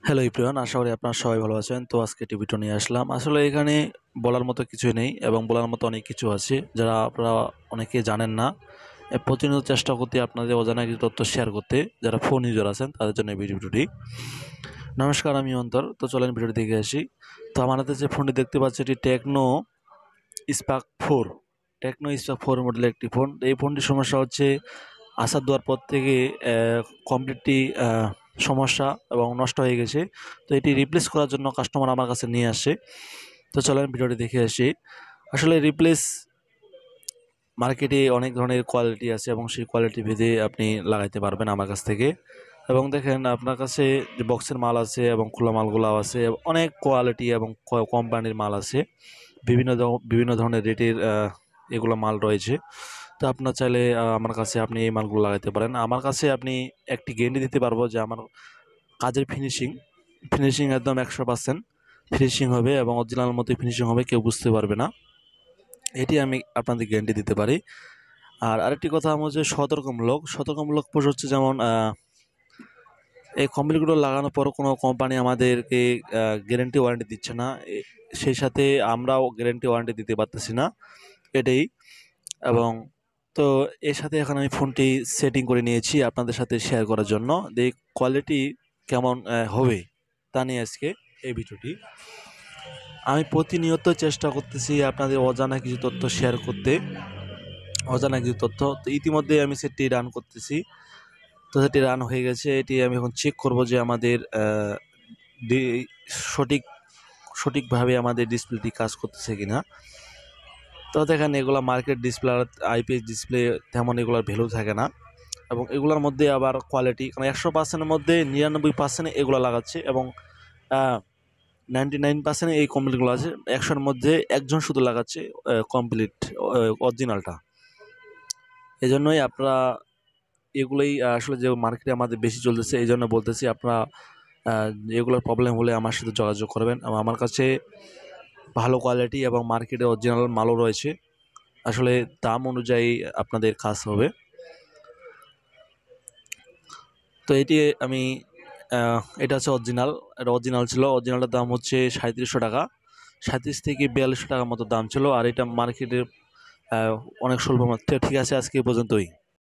Hello everyone, আশা করি আপনারা সবাই ভালো আছেন। তো আজকে টিভিটা নিয়ে আসলাম। আসলে এখানে বলার মতো কিছুই নেই এবং বলার মতো অনেক কিছু আছে যারা আপনারা অনেকে জানেন না। প্রতিনিয়ত চেষ্টা করতে আপনাদের অজানা কিছু তথ্য শেয়ার করতে, যারা ফোন ইউজার আছেন তাদের জন্য এই ভিডিওটি। নমস্কার, আমি অন্তর। তো চলেন ভিডিওটি দেখে আসি। তো আমার হাতে যে ফোনটি দেখতে পাচ্ছি এটি টেকনো স্পার্ক 4। টেকনো স্পার্ক 4 মডেলের একটি ফোন। এই ফোনটির সমস্যা হচ্ছে আসার দেওয়ার পর থেকে কমপ্লিটলি সমস্যা এবং নষ্ট হয়ে গেছে। তো এটি রিপ্লেস করার জন্য কাস্টমার আমার কাছে নিয়ে আসে। তো চলেন ভিডিওটি দেখে আসি। আসলে রিপ্লেস মার্কেটে অনেক ধরনের কোয়ালিটি আছে এবং সেই কোয়ালিটি ভেদে আপনি লাগাইতে পারবেন আমার কাছ থেকে। এবং দেখেন আপনার কাছে যে বক্সের মাল আছে এবং খোলা মালগুলাও আছে, অনেক কোয়ালিটি এবং কোম্পানির মাল আছে। বিভিন্ন ধরনের রেটের এগুলো মাল রয়েছে। তো আপনার চাইলে আমার কাছে আপনি এই মালগুলো লাগাইতে পারেন। আমার কাছে আপনি একটি গ্যারান্টি দিতে পারবো যে আমার কাজের ফিনিশিং একদম 100% ফিনিশিং হবে এবং অরিজিনাল মতোই ফিনিশিং হবে, কেউ বুঝতে পারবে না। এটি আমি আপনাদের গ্যারান্টি দিতে পারি। আর আরেকটি কথা আমার যে সতর্কমূলক পোস্ট হচ্ছে, যেমন এই কম্পিউটারগুলো লাগানোর পর কোনো কোম্পানি আমাদেরকে গ্যারান্টি ওয়ারেন্টি দিচ্ছে না, সেই সাথে আমরাও গ্যারান্টি ওয়ারেন্টি দিতে পারতেছি না, এটাই। এবং তো এর সাথে এখন আমি ফোনটি সেটিং করে নিয়েছি আপনাদের সাথে শেয়ার করার জন্য। এই কোয়ালিটি কেমন হবে তা নিয়ে আজকে এই ভিডিওটি। আমি প্রতিনিয়ত চেষ্টা করতেছি আপনাদের অজানা কিছু তথ্য শেয়ার করতে, তো ইতিমধ্যে আমি সেটি রান করতেছি। তো সেটি রান হয়ে গেছে। এটি আমি এখন চেক করব যে আমাদের সঠিক সঠিকভাবে আমাদের ডিসপ্লেটি কাজ করতেছে কিনা। তো দেখেন এগুলো মার্কেট ডিসপ্লে আর আইপিএস ডিসপ্লে তেমন এগুলোর ভ্যালু থাকে না, এবং এগুলোর মধ্যে আবার কোয়ালিটি, কারণ 100%-এর মধ্যে 99% এগুলো লাগাচ্ছে এবং 99% এই কোম্পানিগুলো আছে। 100-এর মধ্যে একজন শুধু লাগাচ্ছে কমপ্লিট অরিজিনালটা। এই জন্যই আপনারা এগুলোই আসলে যে মার্কেটে আমাদের বেশি চলতেছে, এই জন্য বলতেছি আপনারা এগুলোর প্রবলেম হলে আমার সাথে যোগাযোগ করবেন। এবং আমার কাছে ভালো কোয়ালিটি এবং মার্কেটে অরিজিনাল মালও রয়েছে। আসলে দাম অনুযায়ী আপনাদের কাজ হবে। তো এটি আমি এটা হচ্ছে অরিজিনাল। এটা অরিজিনাল ছিল। অরিজিনালটার দাম হচ্ছে 3700 টাকা, 37 থেকে 4200 টাকার মতো দাম ছিল। আর এটা মার্কেটের অনেক স্বল্প মাত্রা। ঠিক আছে, আজকে এই পর্যন্তই।